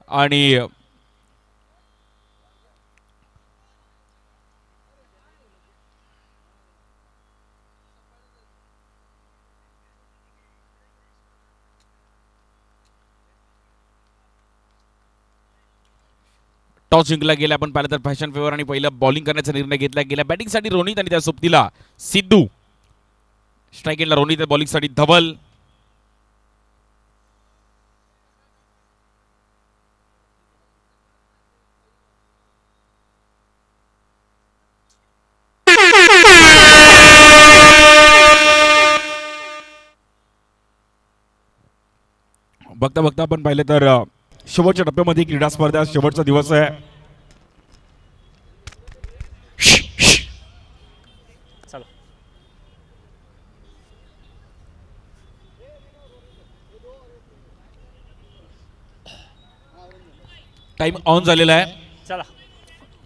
आणि टॉस जिंकला गेला. आपण पाहिलं तर फॅशन फेवर आणि पहिलं बॉलिंग करण्याचा निर्णय घेतला गेला. बॅटिंगसाठी रोहित आणि त्या सोबतीला सिद्धू. स्ट्राईक एंडला रोहित, बॉलिंगसाठी धवल. बघता बघता आपण पाहिलं तर शेवटच्या टप्प्यामध्ये क्रीडा स्पर्धा शेवटचा दिवस आहे. टाइम ऑन झालेला आहे. चला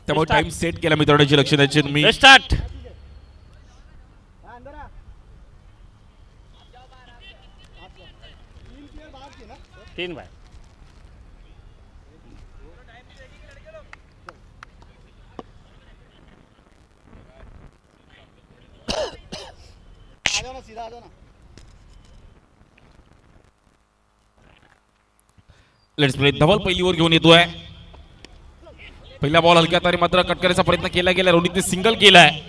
त्यामुळे टाइम सेट केला मित्रांची. लक्ष द्यायचे तुम्ही. स्टार्ट. 3 बाय. सीधा आ जाओ ना. Let's play. धवल पहिली ओव्हर घेऊन येतोय. पहिला बॉल हलक्या तरी मात्र कट करायचा प्रयत्न केला गेला. रोहितने सिंगल केलाय.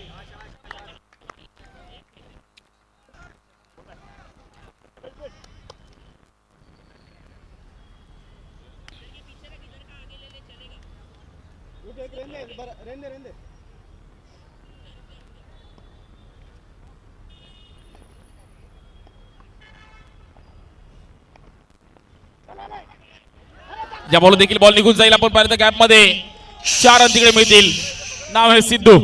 या बॉल देखील बॉल निघून जाईल. आपण पाहिलं तर गॅप मध्ये 4 रन तिकडे मिळतील. नाव आहे सिद्धू.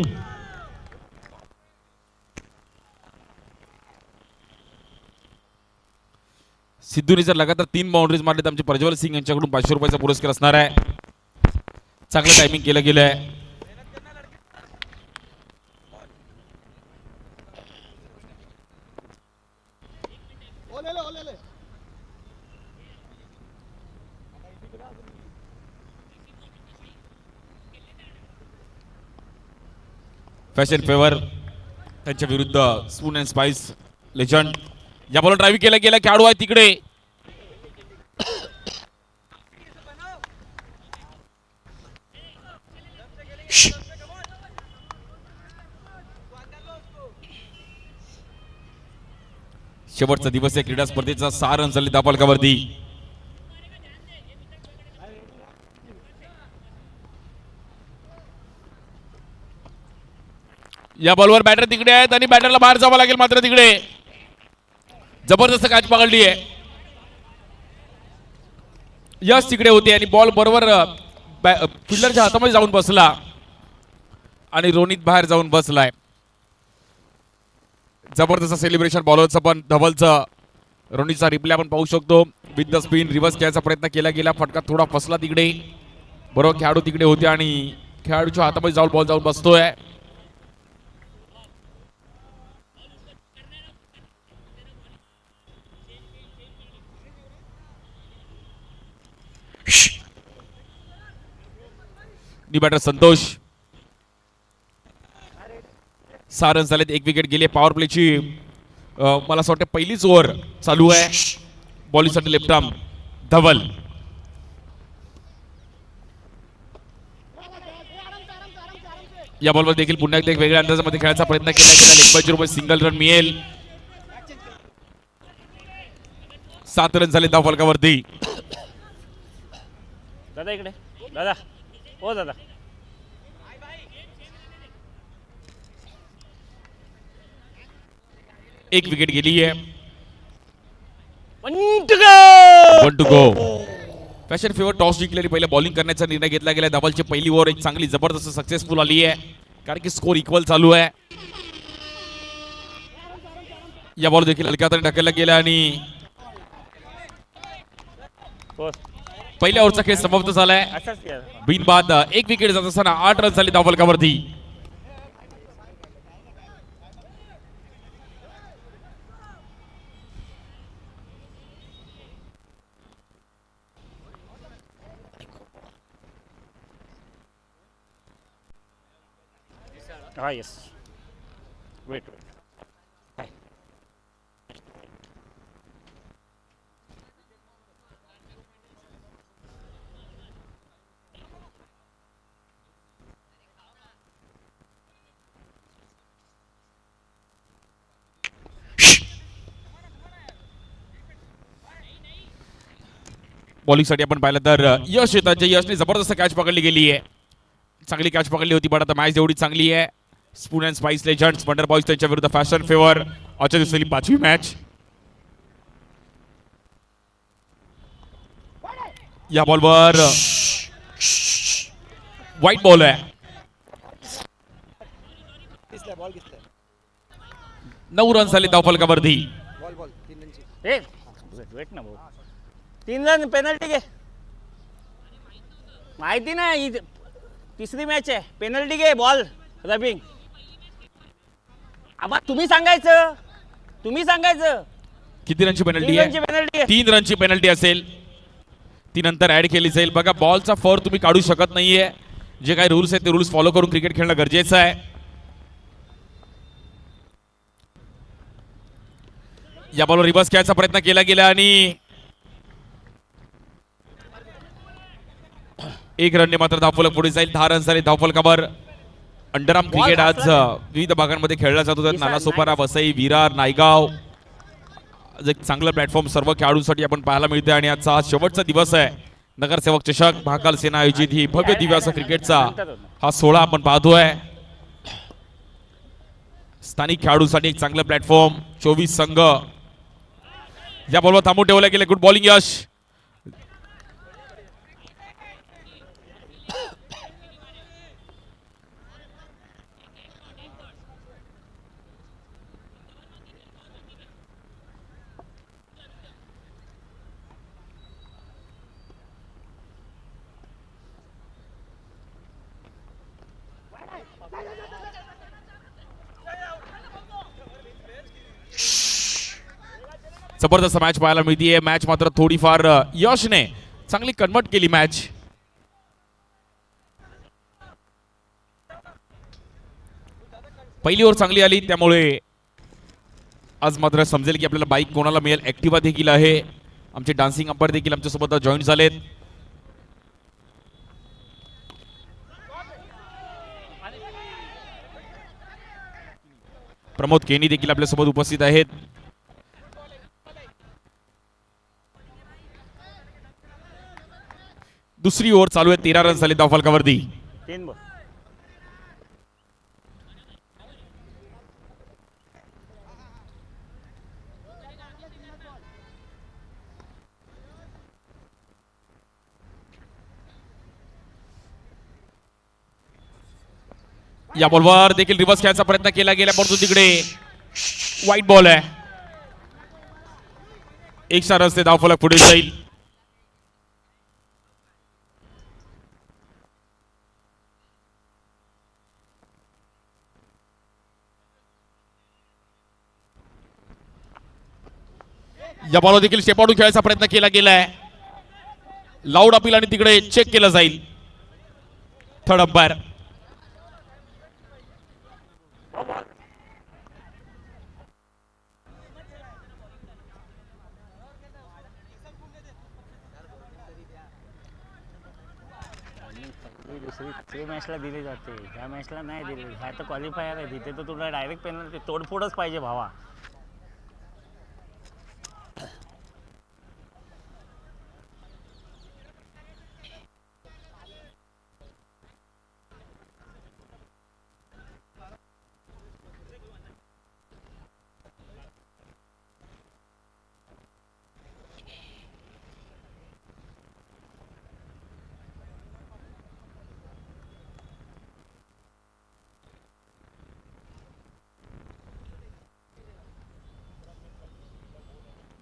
सिद्धूने जर लगातार 3 बाउंड्रीज मारले तर आमचे प्रज्वल सिंग यांच्याकडून 500 रुपयाचा पुरस्कार असणार आहे. चांगलं टायमिंग केलं गेलं आहे. फॅशन फेवर त्यांच्या विरुद्ध स्पून अँड स्पाइस लेजंड. या बॉल ड्राईव्ह केला गेला. खेळाडू आहे तिकडे. शेवटचा दिवस आहे क्रीडा स्पर्धेचा. 6 रन झाले धावफलकावरती. या बॉलवर बॅटर तिकडे आहेत आणि बॅटरला बाहेर जावं लागेल. मात्र तिकडे जबरदस्त कॅच पकडली आहे. यश तिकडे होते आणि बॉल बरोबर फिल्डरच्या हातामध्ये जाऊन बसला आणि रोहित बाहेर जाऊन बसलाय. जबरदस्त सेलिब्रेशन बॉलरचं पण धवलचं. रोहितचा रिप्ले आपण पाहू शकतो. विथ द स्पिन रिव्हर्स खेळायचा प्रयत्न केला गेला. फटका थोडा फसला तिकडे. बरोबर खेळाडू तिकडे होते आणि खेळाडूच्या हातामध्ये जाऊन बॉल जाऊन बसतोय. बॅटर संतोष. 6 रन झालेत. 1 विकेट गेली. पॉवर प्लेची मला असं वाटतं पहिलीच ओव्हर चालू आहे. बॉलिंगसाठी लेफ्ट आर्म धवल. या बॉलवर देखील पुन्हा एकदा एक वेगळ्या अंदाजामध्ये खेळायचा प्रयत्न केला गेला. लेग बायचे रुपये सिंगल रन मिळेल. 7 रन झाले धावफलकावरती. दादा इकडे. दादा ओ दादा. एक विकेट गेली आहे. 1 टू गो. फॅशन फेवर टॉस जिंकलेली पहिल्या बॉलिंग करण्याचा निर्णय घेतला गेला. धवलची पहिली ओव्हर एक चांगली जबरदस्त सक्सेसफुल आली आहे. कारण की स्कोर इक्वल चालू आहे. या बॉल देखील हलक्या हाताने ढकलला गेला आणि पहिल्या ओव्हरचा खेळ समाप्त झालाय. बिनबाद 1 विकेट जात असताना 8 रन झाले धावफलकावरती. हा येस. Weight weight. बॉलिंगसाठी आपण पाहिलं तर यश येतात. यशने जबरदस्त कॅच पकडली गेली आहे. चांगली कॅच पकडली होती, पण आता मॅच एवढी चांगली आहे. Spoon and spice legends wonder boys त्यांच्या विरुद्ध फॅशन फेवर. आजच्या दिवसाची 5वी मॅच. या बॉलवर वाईट बॉल आहे. 9 रन झाले धावफलकावरती. ए वेट ना भाऊ. 3 रन पेनल्टी घे. माहिती नाही तिसरी मॅच आहे. पेनल्टी घे. Ball rubbing. आबा तुम्ही सांगायचं. किती रनची 3 पेनल्टी रनची आहे? पेनल्टी आहे. 3 रनची पेनल्टी असेल. ती नंतर ऍड केली जाईल. बघा, बॉलचा फॉर तुम्ही काढू शकत नाहीये. जे काही रूल्स आहेत ते रूल्स फॉलो करून क्रिकेट खेळणं गरजेचं आहे. या बॉलवर रिव्हर्स घ्यायचा प्रयत्न केला गेला आणि 1 रनने मात्र धावफलक पुढे जाईल. 10 रन झाले धावफलकावर. अंडरआर्म क्रिकेट आज विविध भागांमध्ये खेळला जातो. त्यात नालासोपारा, वसई, विरार, नायगाव एक चांगलं प्लॅटफॉर्म सर्व खेळाडूंसाठी आपण पाहायला मिळते. आणि आजचा हा शेवटचा दिवस आहे. नगरसेवक चषक महाकाल सेना आयोजित ही भव्य दिव्य असा क्रिकेटचा हा सोहळा आपण पाहतोय. स्थानिक खेळाडूंसाठी एक चांगलं प्लॅटफॉर्म. 24 संघ. या बॉलवर थांबून ठेवले गेले. गुड बॉलिंग यश. जबरदस्त मॅच पाहायला मिळतीये. मॅच मात्र थोडीफार यशने चांगली कन्वर्ट केली मॅच. पहिली ओव्हर चांगली आली, त्यामुळे आज मात्र समजेल की आपल्याला बाईक कोणाला मिळेल. ऍक्टिव्हा देखील आहे. आमचे डान्सिंग अंपायर देखील आमच्यासोबत जॉईन झालेत. प्रमोद केनी देखील आपल्यासोबत उपस्थित आहेत. दुसरी ओव्हर चालू आहे. 13 रन झाले धावफलकावरती. 3 बॉल. या बॉलवर देखील रिव्हर्स खेळायचा प्रयत्न केला गेला, परंतु तिकडे वाईट बॉल आहे. 1 रन धावफलक पुढे जाईल. या बॉलवर देखील शेपाडून खेळायचा प्रयत्न केला गेलाय. लाऊड अपील आणि तिकडे चेक केलं जाईल. Third umpire. दुसरी मॅचला दिली जाते, ह्या मॅचला नाही दिली. ह्या तर क्वालिफायर आहे. तिथे तर तुला डायरेक्ट पेनल्टी तोडफोडच पाहिजे भावा.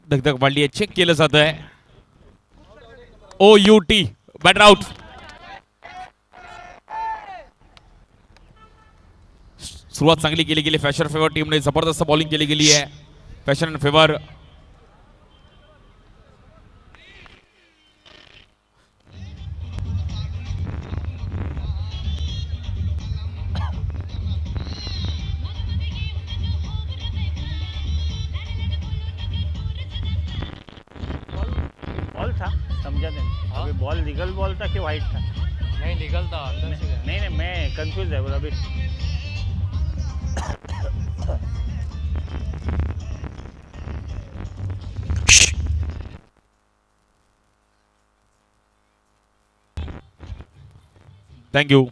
धगधग वाढली आहे. चेक केलं जात आहे. OUT batter out. सुरुवात चांगली केली गेली फॅशन फेवर टीमने. जबरदस्त बॉलिंग केली गेली आहे फॅशन फेवर. समझा नहीं अभी बॉल लीगल बॉल था कि वाइट था? नहीं लीगल था, अंदर से गया। नहीं मैं कंफ्यूज है बोला अभी। थँक्यू.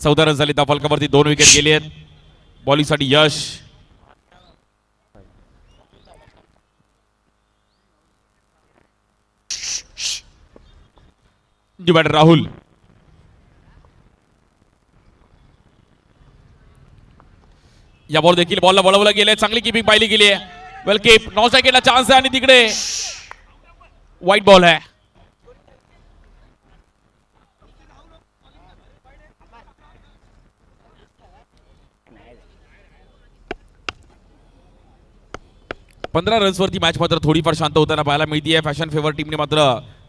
14 रन झाले. त्या फलकावरती 2 विकेट गेली आहेत. बॉलिंगसाठी यश. जी बॅटर राहुल. या बॉल देखील बॉलला वळवलं गेले. चांगली किपिंग पाहिली गेली आहे. वेल कीप. 9 सेकंडला चान्स आहे आणि तिकडे व्हाईट बॉल आहे. पंधरा रन्सवरती मॅच मात्र थोडीफार शांत होताना पाहायला मिळते. फॅशन फेवर टीमने मात्र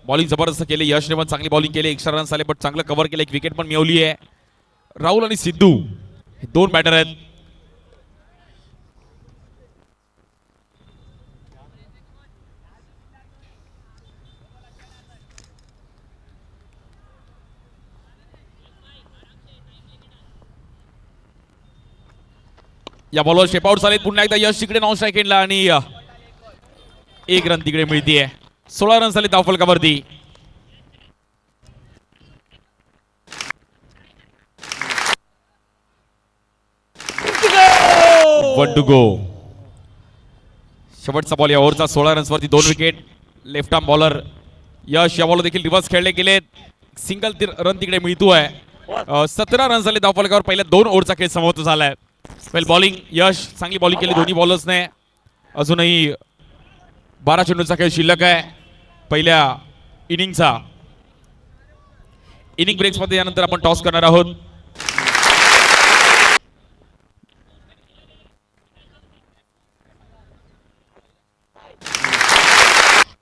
बॉलिंग जबरदस्त केली. यशने पण चांगली बॉलिंग केली. एक्स्ट्रा रन्स आले पण चांगलं कव्हर केलं. एक विकेट पण मिळवली आहे. राहुल आणि सिद्धू हे 2 बॅटर आहेत. या बॉलवर शेपआउट झालेत. पुन्हा एकदा यश तिकडे 9 सेकंडला आणि 1 रन तिकडे मिळतीये. 16 रन झाले धावफलकावरती. 1 to go. शेवटचा बॉल या ओव्हरचा. 16 रन्सवरती 2 विकेट. लेफ्ट आर्म बॉलर यश. या बॉलर देखील रिव्हर्स खेळले गेलेत. सिंगल रन तिकडे मिळतोय. 17 रन झाले धावफलकावर. पहिल्या 2 ओव्हरचा खेळ समाप्त झालाय. वेल बॉलिंग यश. चांगली बॉलिंग केली दोन्ही बॉलर्सने. अजूनही 12 चेंडूचा खेळ शिल्लक आहे पहिल्या इनिंगचा. इनिंग ब्रेक्समध्ये यानंतर आपण टॉस करणार आहोत.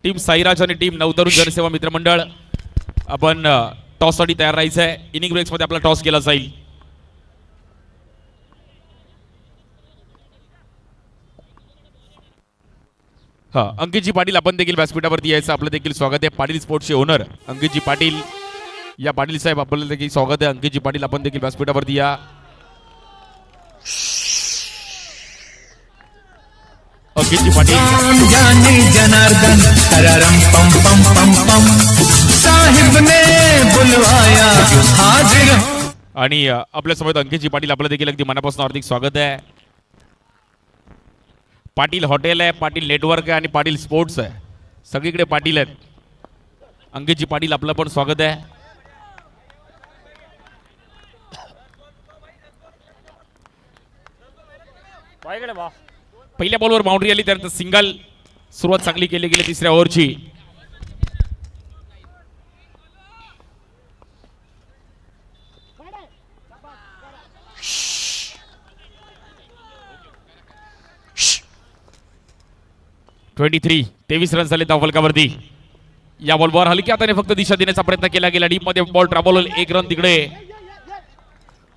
टीम साईराज आणि टीम नवतरुण जनसेवा मित्रमंडळ आपण टॉससाठी तयार राहायचं आहे. इनिंग ब्रेक्समध्ये आपला टॉस केला जाईल. हा अंकितजी पाटील आपण देखील व्यासपीठावरती यायचं आपलं देखील स्वागत आहे. पाटील स्पोर्ट्सचे ओनर अंकितजी पाटील. या पाटील साहेब आपलं देखील स्वागत आहे. अंकितजी पाटील आपण देखील व्यासपीठावरती या. अंकितजी पाटील जनार्दन तररम पम पम पम पम साहिब ने बुलवाया हाजिर. आणि आपल्यासोबत अंकितजी पाटील आपलं देखील अगदी मनापासून हार्दिक स्वागत आहे. पाटील हॉटेल आहे, पाटील नेटवर्क आहे आणि पाटील स्पोर्ट्स आहे. सगळीकडे पाटील आहेत. अंकितजी पाटील आपलं पण स्वागत आहे. पहिल्या बॉलवर बाउंड्री आली त्यानंतर सिंगल. सुरुवात चांगली केली गेली तिसऱ्या ओव्हरची. (23) 23 रन झाले धावफलकावरती. या बॉलवर हलक्या हाताने फक्त दिशा देण्याचा प्रयत्न केला गेला. डीप मध्ये बॉल ट्रॅव्हल. 1 रन तिकडे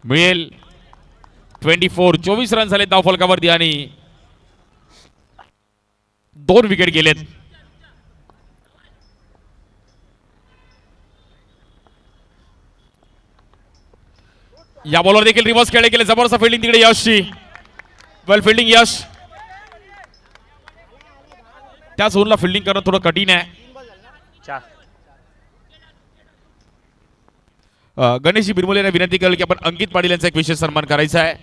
मिळेल. 24 रन झाले धावफलकावरती आणि 2 विकेट गेलेत. या बॉलवर देखील रिव्हर्स खेळले गेले. जबरदस्त फिल्डिंग तिकडे यशची. वेल फिल्डिंग यश. त्या झोनला फिल्डिंग करणं थोडं कठीण आहे. गणेशजी बिरमुलेने विनंती करेल की आपण अंकित पाटील यांचा एक विशेष सन्मान करायचा आहे.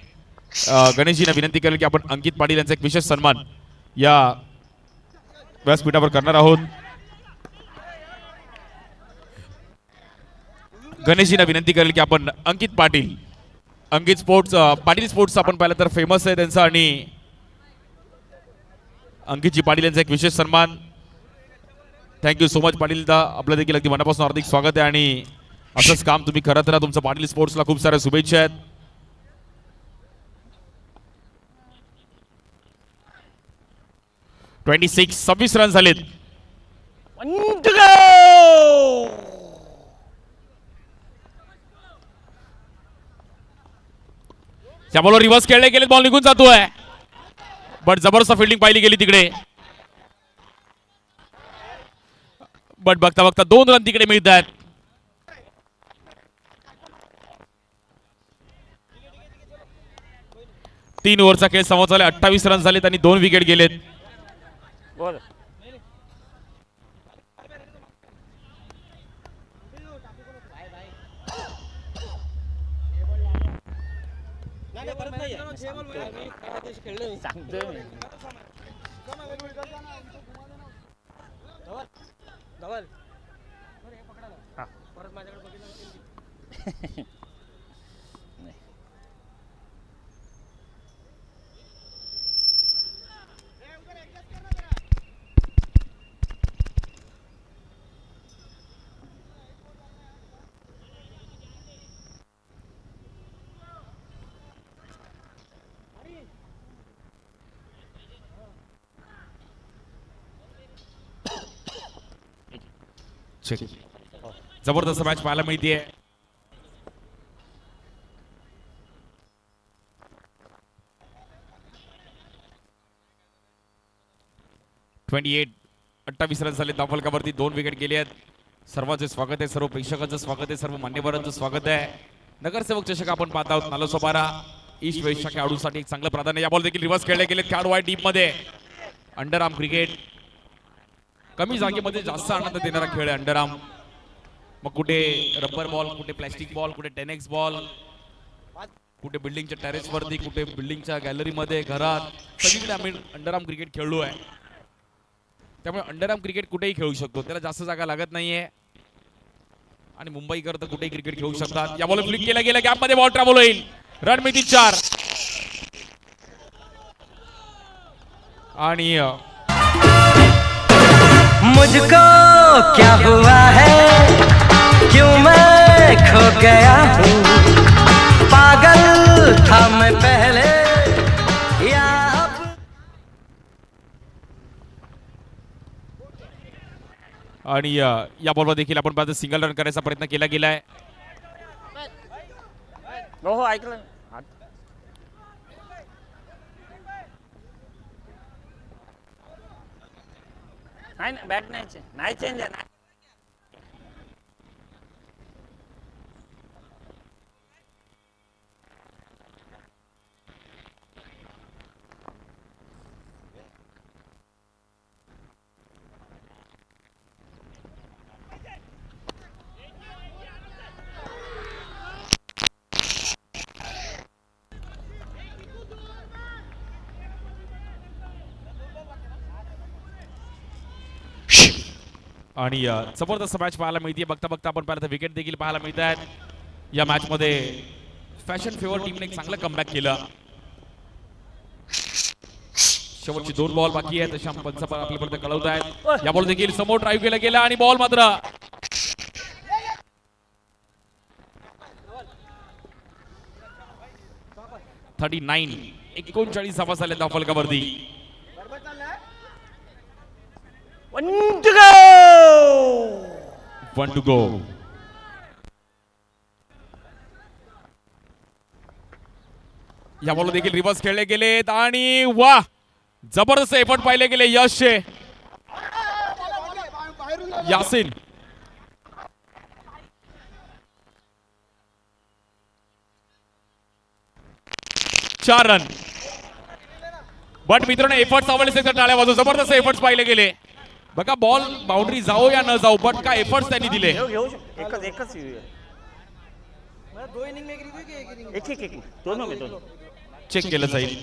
गणेशजीने विनंती करेल की आपण अंकित पाटील यांचा एक विशेष सन्मान या व्यासपीठावर करणार आहोत. गणेशजीने विनंती करेल की आपण अंकित पाटील, अंकित स्पोर्ट्स, पाटील स्पोर्ट्स आपण पाहिलं तर फेमस आहे त्यांचा आणि अंकितजी पाटील यांचा एक विशेष सन्मान. थँक्यू सो मच पाटील दा. आपलं देखील अगदी मनापासून हार्दिक स्वागत आहे आणि असंच काम तुम्ही करत राहा. तुमचं पाटील स्पोर्ट्सला खूप साऱ्या शुभेच्छा आहेत. (26) रन झालेत. त्या बॉलवर रिव्हर्स खेळले गेले. बॉल निघून जातोय बट जबरदस्त फिल्डिंग पाहिली गेली तिकडे. बट बघता बघता 2 रन तिकडे मिळतात. तीन ओव्हरचा खेळ समाप्त झाला. 28 रन झालेत आणि 2 विकेट गेलेत. बोल. सांगतोय मी. हा. जबरदस्त मॅच पाहायला मिळतीये. अठ्ठावीस रन झाले धावफलकावरती. 2 विकेट गेले आहेत. सर्वांचे स्वागत आहे. सर्व प्रेक्षकांचं स्वागत आहे. सर्व मान्यवरांचं स्वागत आहे. नगरसेवक चषक आपण पाहत आहोत. नालोसोपारा ईस्ट वेस्टच्या खेळाडूंसाठी एक चांगलं प्राधान्य. या बॉल देखील रिव्हर्स खेळले गेले. खेळाडू आहे डीप मध्ये. अंडर आर्म क्रिकेट कमी जागेमध्ये जास्त आनंद देणारा खेळ आहे अंडर आर्म. मग कुठे रबर बॉल, कुठे प्लॅस्टिक बॉल, कुठे 10x बॉल, कुठे बिल्डिंगच्या टेरेस वरती, कुठे बिल्डिंगच्या गॅलरीमध्ये, घरात, सगळीकडे आम्ही अंडर आर्म क्रिकेट खेळलो आहे. त्यामुळे अंडर आर्म क्रिकेट कुठेही खेळू शकतो. त्याला जास्त जागा लागत नाहीये आणि मुंबईकर तर कुठेही क्रिकेट खेळू शकतात. या बॉल फ्लिक केला गेला. गॅप मध्ये बॉल ट्रॅव्हल होईल. रन मिळतील 4 आणि मुझको क्या हुआ है, क्यों मैं खो गया हूँ, पागल था मैं पहले या अब. आणि या बॉलवर देखील आपण पाहतो सिंगल रन करायचा प्रयत्न केला गेलाय. हो ऐकलं. नाही ना बॅट नाही चेंज आहे. आणि जबरदस्त मॅच पाहायला मिळते. बघता बघता आपण पाहिलं तर विकेट देखील पाहायला मिळत आहेत. या मॅच मध्ये फॅशन फेवर टीमने एक चांगलं कमबॅक केलं. शेवटची 2 बॉल बाकी आहेत. तशा पंच आपल्यापर्यंत कळवत आहेत. या बॉल देखील समोर ड्राईव्ह केला गेला आणि बॉल मात्र 39 धावा झाल्या धावफलकावरती. 1 to go. या बॉल देखील रिव्हर्स खेळले गेलेत आणि वा जबरदस्त एफर्ट पाहिले गेले यशचे. यासिन चार रन. बट मित्रांनो एफर्ट्स आवडले तर टाळ्या वाजव. जबरदस्त एफर्ट्स पाहिले गेले. बघा बॉल बाउंड्री जाओ या न जाओ बट काय एफर्ट्स त्यांनी दिले. घेऊ एकच एक दोन चेक केलं जाईल.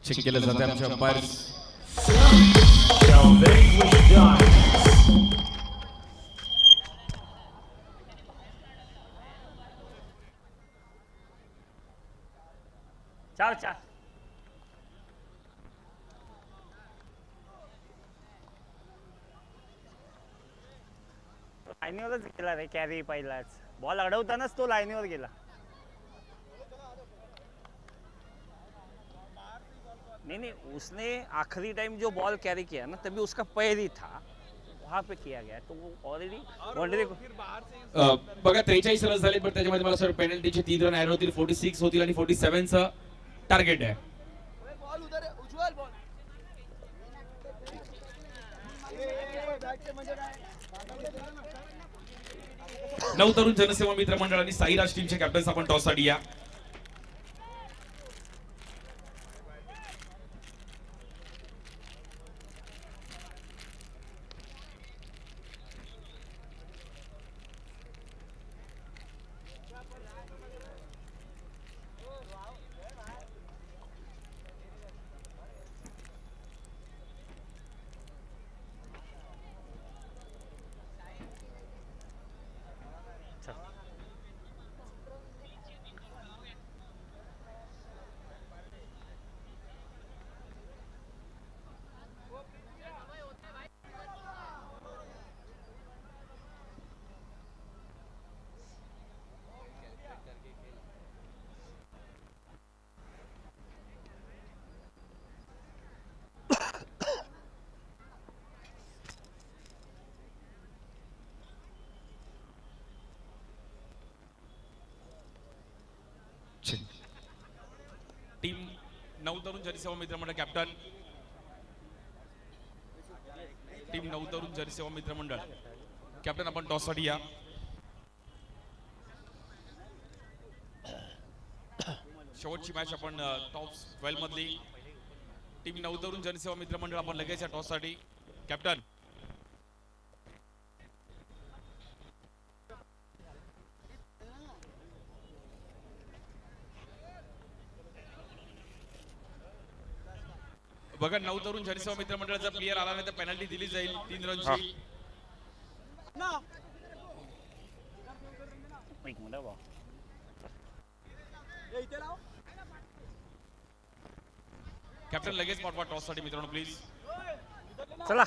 चेक केलं जाते आमच्या अंपायर्स. 4-4. लाईनीवरच गेला रे कॅरी पहिलाच. बॉल अडवतानाच तो लाईनीवर गेला. नहीं उसने आखिरी टाइम जो बॉल कैरी किया ना तभी उसका पैर ही था वहां पे किया गया तो वो ऑलरेडी बाउंड्री को बघा 43 रन झाले पण त्याच्यामध्ये मला पेनल्टीचे 3 रन ऍड होतील 46 होतील आणि 47 चं टार्गेट आहे. नऊ तरुण जनसेवा मित्र मंडळ आणि साईराज टीमचे कॅप्टन्स आपण टॉस साठी या. टीम नऊ तरुण जनसेवा मित्र मंडळ कॅप्टन टीम नऊ तरुण जनसेवा मित्र मंडळ कॅप्टन आपण टॉस साठी या. शेवटची मॅच आपण टॉप 12 मधली टीम नऊ तरुण जनसेवा मित्र मंडळ आपण लगेच या टॉस साठी. कॅप्टन बघा नऊ तरुण जनसेवा मित्र मंडळाचा प्लेयर आला नाही तर पेनल्टी दिली जाईल 3 रनची. एक मिनिट भाऊ कॅप्टन लगेच पाठवा टॉस साठी मित्रांनो प्लीज. चला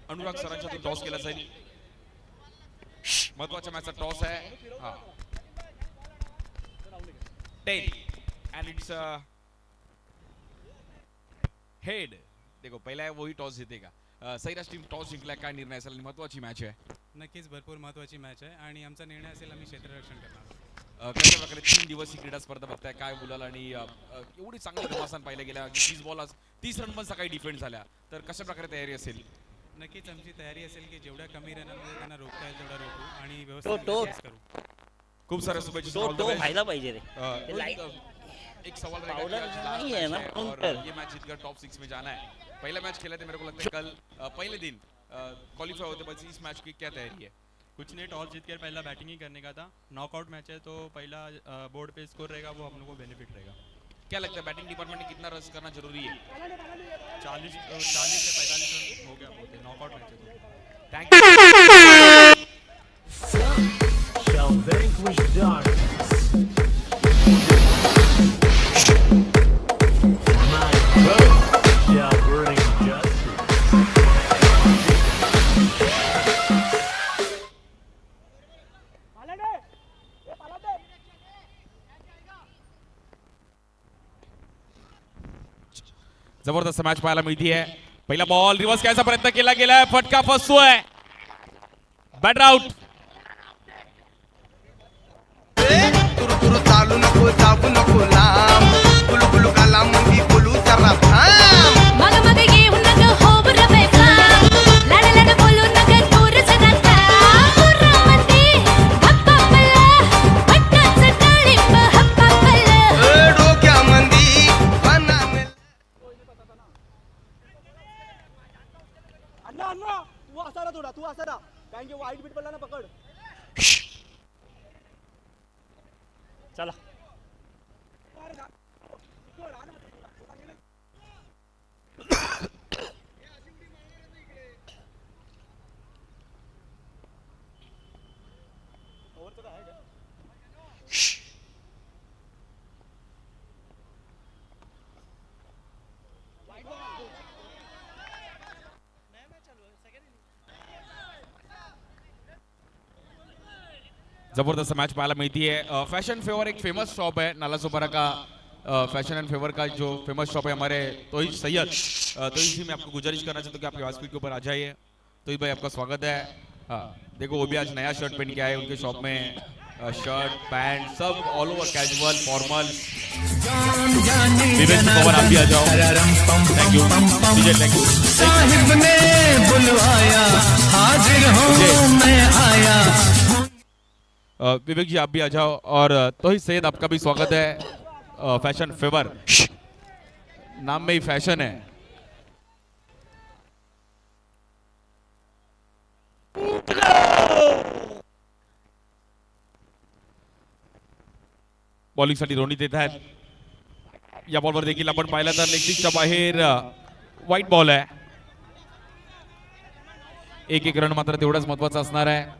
अनुराग सरांच्या टॉस केला जाईल. महत्वाच्या मॅचचा टॉस आहे. हा 10 and it's हेड. देखो पहिला वही टॉस जितेगा. सैराज टीम टॉस जिंकला. काय निर्णय असेल? महत्वाची मॅच आहे. नक्कीच भरपूर महत्त्वाची मॅच आहे आणि आमचा निर्णय असेल आम्ही क्षेत्ररक्षण करणार. कशा प्रकारे 3 दिवसीय क्रीडा स्पर्धा बघताय काय बोलाल आणि एवढी चांगली घमासान पाहिलं गेल्या 30 बॉल 30 रन पण सकाळी डिफेंड झाल्या तर कशा प्रकारे तयारी असेल? नक्कीच आमची तयारी असेल की जेवढ्या कमी रनांमध्ये त्यांना रोखता येईल तेवढा रोखू आणि तो व्यवस्थित करू. खूप साऱ्या शुभेच्छा. तो व्हायला पाहिजे रे. एक सवाल पावडर नहीं है ना, और काउंटर। ये मैच जीतकर टॉप 6 में जाना है. पहला मैच खेला था मेरे को लगता है कल पहले दिन क्वालिफाई होते बस इस मैच की क्या तैयारी है? कुछ नहीं, टॉस जीत कर पहला बैटिंग ही करने का था. नॉकआउट मैच है तो पहला बोर्ड पे स्कोर रहेगा वो हम लोग को बेनिफिट रहेगा. क्या लगता है बैटिंग डिपार्टमेंट ने कितना रन करना जरूरी है? 40 से 45 रन हो गया बोलते. नॉकआउट मैच है तो. Thank you. Shall vanquish darkness. My boat shall bring justice. जबरदस्त मॅच पाहायला मिळतीये. पहिला बॉल रिव्हर्स घ्यायचा प्रयत्न केला गेलाय. फटका फसतोय. Batter out. तुरु तुरु चालू नको जाऊ नको लांब गुलू गुलू काला मुंगी बोलू जरा थांब मग मग येऊ नग होवर बेफाम लड लड बोलू नग दूर सदाता पुरामती हप्पापला पट्टाच टाळिंब हप्पापला डोक्यामंदी बनाने अण्णा तू असा ना थोडा तू असा ना कारण की वाईट बीट पडला ना पकड. चला जबरदस्त मैच पाला मिलती है। फैशन फेवर एक फेमस शॉप है नालासोपारा का। फैशन एंड फेवर का जो फेमस शॉप है हमारे तोहिद सैयद, तोहिद जी मैं आपको गुजारिश करना चाहता हूँ कि आप आवाज के ऊपर आ जाइए। तोहिद भाई आपका स्वागत है। हाँ देखो वो भी आज नया शर्ट पहन के आए उनके शॉप में। शर्ट पैंट सब ऑल ओवर कैजुअल फॉर्मल। विवेक पवार आप भी आ जाओ। Thank you Vijay, thank you. Sahib ने बुलवाया हाजिर हूँ मैं आया। विवेक जी आप भी आ जाओ। और तोहिद सैयद आपका भी स्वागत है। फैशन फेवर नाम में ही फैशन है। बॉलिंगसाठी रोनी देत आहेत। या बॉलवर देखील आपण पाहिलं तर लेगस्टिकच्या बाहेर व्हाईट बॉल आहे। एक रन मात्र तेवढाच महत्वाचा असणार आहे।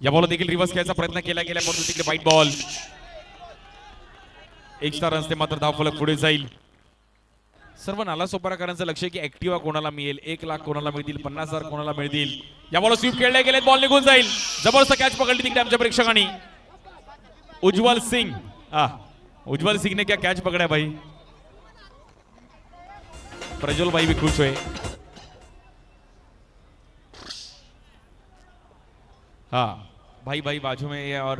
या बॉल देखील रिव्हर्स घ्यायचा प्रयत्न केला गेला परंतु तिकडे व्हाईट बॉल। एक्स्ट्रा रन्स ते मात्र धावफलक पुढे जाईल। सर्व नालासोपाराकरांचं लक्ष आहे की ऍक्टिव्हा कोणाला मिळेल, 1 लाख कोणाला मिळतील, 50,000 कोणाला मिळतील। या बॉल स्वीप खेळले गेले, बॉल निघून जाईल। जबरदस्त कॅच पकडली तिकडे आमच्या प्रेक्षकांनी। उज्ज्वल सिंग, उज्ज्वल सिंह ने क्या कैच पकड़ा है भाई। प्रज्वल भाई भी खुश हुए। हाँ भाई भाई बाजू में ये और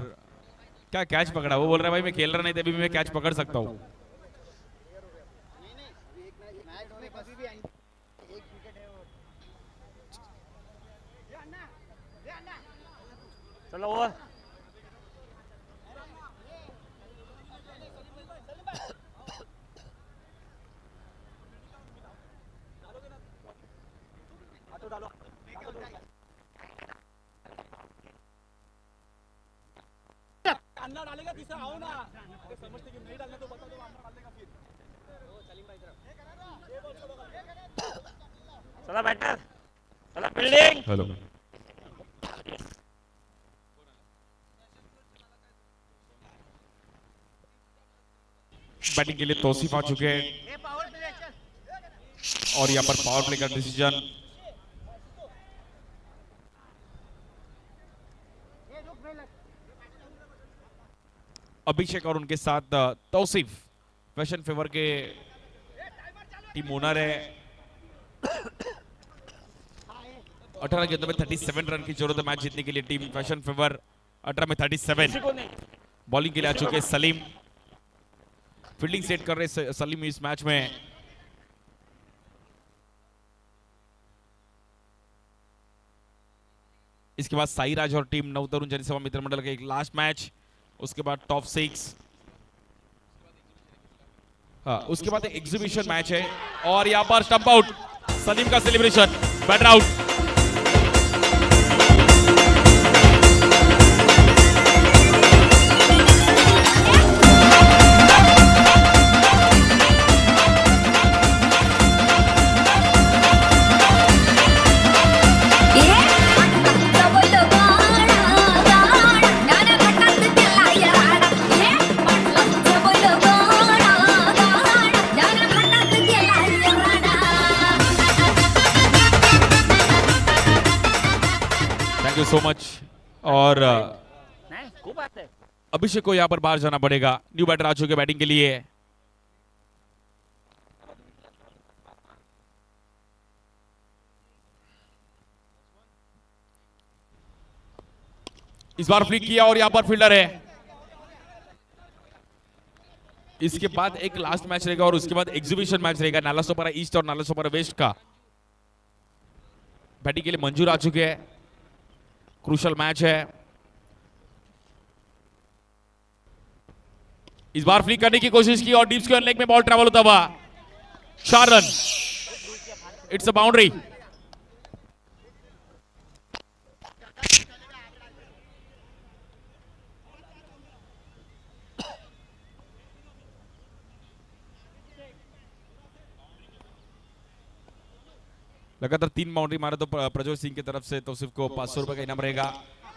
क्या कैच पकड़ा, वो बोल रहा है भाई मैं खेल रहा नहीं था अभी मैं कैच पकड़ सकता हूँ। चलो ओवर। अन्ना डालेगा तीसरा, आओ ना। समझते कि नहीं डालना तो बता दो, अन्ना डालेगा फिर। चला बैटर, चला फील्डिंग। हेलो बैटिंग के लिए तौसीफ आ चुके हैं और यहाँ पर पावर प्ले का डिसीजन। अभिषेक और उनके साथ तौसीफ फैशन फेवर के टीम ओनर है। 18 गेंदों में 37 रन की जरूरत है मैच जीतने के लिए टीम फैशन फेवर। 18 में 37। बॉलिंग के लिए आ चुके सलीम, फील्डिंग सेट कर रहे सलीम इस मैच में। इसके बाद साईराज और टीम नवतरुण जनसेवा मित्र मंडल का एक लास्ट मैच, उसके बाद टॉप 6। हाँ उसके बाद एग्जीबिशन मैच है और यहाँ पर स्टंप आउट, सलीम का celebration, batter out. Thank you so much. और खूब आते हैं। अभिषेक को यहाँ पर बाहर जाना पड़ेगा। न्यू बैटर आ चुके बैटिंग के लिए। इस बार फ्लिक किया और यहाँ पर फील्डर है। इसके बाद एक लास्ट मैच रहेगा और उसके बाद एग्जीबिशन मैच रहेगा नालासोपारा ईस्ट और नालासोपारा वेस्ट का। बैटिंग के लिए मंजूर आ चुके हैं। क्रूशल मैच है। इस बार फ्लिक करने की कोशिश की और डीप स्क्वायर लेग में बॉल ट्रैवल होता हुआ 4 रन। It's a boundary. लगातार 3 बाउंड्री मारे तो प्रज्वल सिंह की तरफ से तौसीफ को 500 रुपए का इनाम रहेगा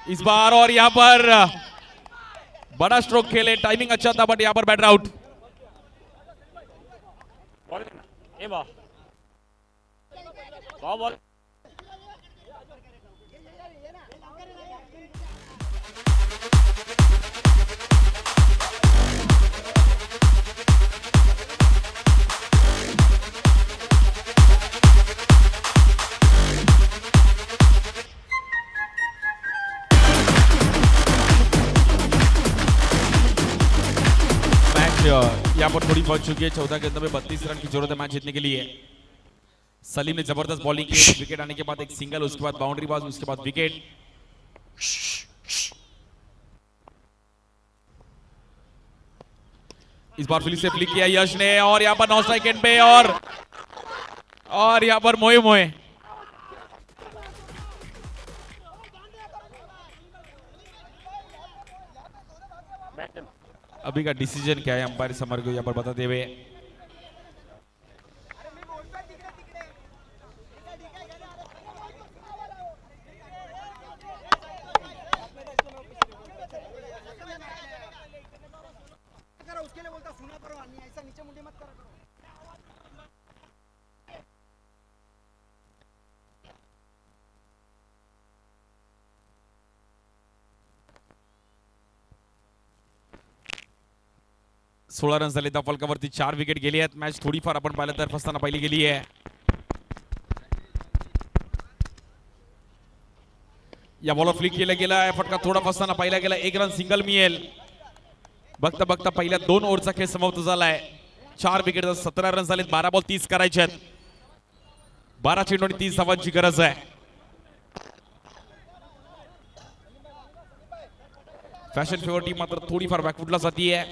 इस बार। और यहां पर बड़ा स्ट्रोक खेले, टाइमिंग अच्छा था बट यहाँ पर बैटर आउट। बॉल ए बॉल बॉल यहाँ पर थोड़ी पहुंच चुकी है। 14 के अंदर में 32 रन की जरूरत है मैच जीतने के लिए। सलीम ने जबरदस्त बॉलिंग की, विकेट आने के बाद एक सिंगल, उसके बाद बाउंड्री बाज, उसके बाद विकेट। इस बार फिर से फ्लिक किया यश ने और यहाँ पर 9 स्ट्राइक एंड पे और यहाँ पर मोए मोए अभी का डिसीजन क्या है अंपायर समर को यहाँ पर बताते हुए। उसके लिए बोलता सुना करो, ऐसा नीचे मुंडी मत करा करो। सोळा रन झाले त्या फलकावरती 4 विकेट गेली आहेत। मॅच थोडीफार आपण पाहिलं तर फसताना पहिली गेली आहे। या बॉलर फ्लिक केला गेला आहे, फटका थोडा फसताना पाहिला गेला, 1 रन सिंगल मिळेल। बघता बघता पहिल्या 2 ओव्हरचा खेळ समाप्त झालाय। 4 विकेट 17 रन झालेत, 12 बॉल 30 करायचे आहेत। 12 चेंडू आणि 30 धावांची गरज आहे। फॅशन फेवर टीम मात्र थोडीफार बॅकफुटला जातीये।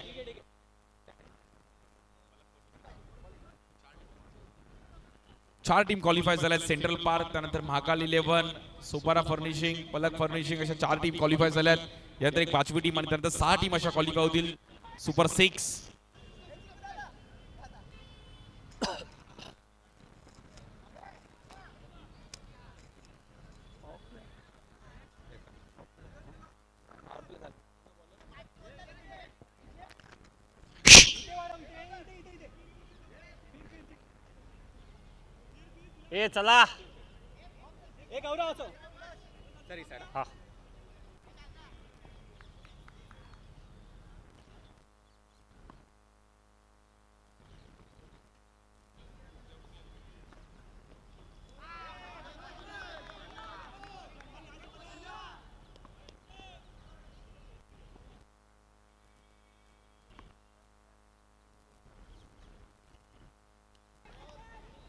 चार टीम क्वालिफाय झाल्यात। सेंट्रल पार्क, त्यानंतर महाकाल 11, सोपारा फर्निशिंग, पलक फर्निशिंग अशा 4 टीम क्वालिफाय झाल्यात। यानंतर एक 5वी टीम आणि त्यानंतर 6 टीम अशा क्वालिफाय होतील सुपर 6। ए चला एक गौरव असो सरी सर हाँ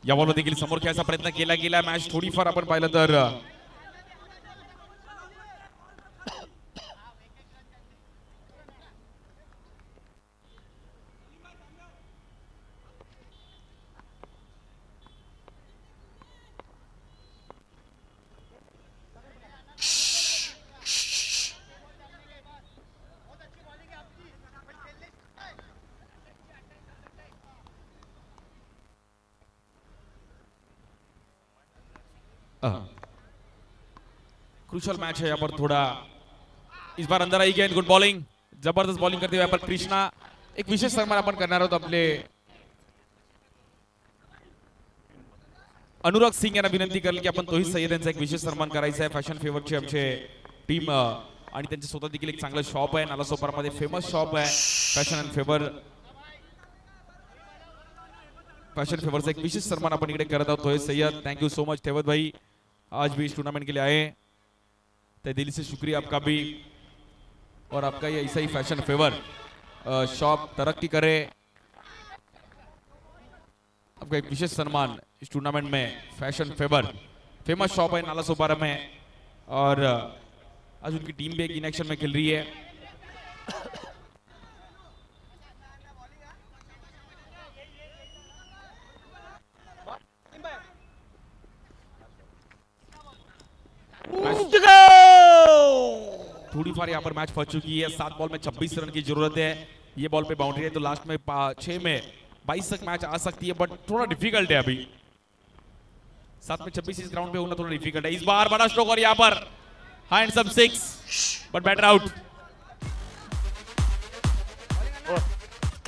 या बॉल देखील समोर खेळायचा प्रयत्न केला गेला। मॅच थोडीफार आपण पाहिलं तर क्रूशल मैच है यहाँ पर थोड़ा इस बार अंदर आई गेंद, गुड बॉलिंग, जबरदस्त बॉलिंग करते हुए यहाँ पर कृष्णा। एक विशेष सन्मान आपण करणार आहोत आपले अनुराग सिंग यांना विनंती करेल की आपण तोही सय्यद यांचा एक विशेष सन्मान करायचा आहे। फॅशन फेवरची आमचे टीम आणि त्यांचे स्वतः देखील एक चांगलं शॉप आहे, नालासोपारामध्ये फेमस शॉप आहे fashion and favour. Fashion favour से एक विशेष सम्मान अपन इकडे करत आहोत। Syed, thank you so much थेवत भाई, आज भी इस टूर्नामेंट के लिए आए, तहे दिल से शुक्रिया आपका भी। और आपका ये ऐसा ही फैशन फेवर शॉप तरक्की करे। आपका एक विशेष सम्मान इस टूर्नामेंट में फैशन फेवर फेमस शॉप है नालासोपारा में, और आज उनकी टीम भी एक इन एक्शन में खेल रही है। थोड़ी फार यहाँ पर मैच फंस चुकी है। 7 बॉल में 26 रन की जरूरत है। ये बॉल पे बाउंड्री है तो लास्ट में 6 में 22 तक मैच आ सकती है, बट थोड़ा डिफिकल्ट है अभी। 7 में 26 इस ग्राउंड पे होना थोड़ा डिफिकल्ट है। इस बार बड़ा स्ट्रोक और यहाँ पर hands up 6 but batter out.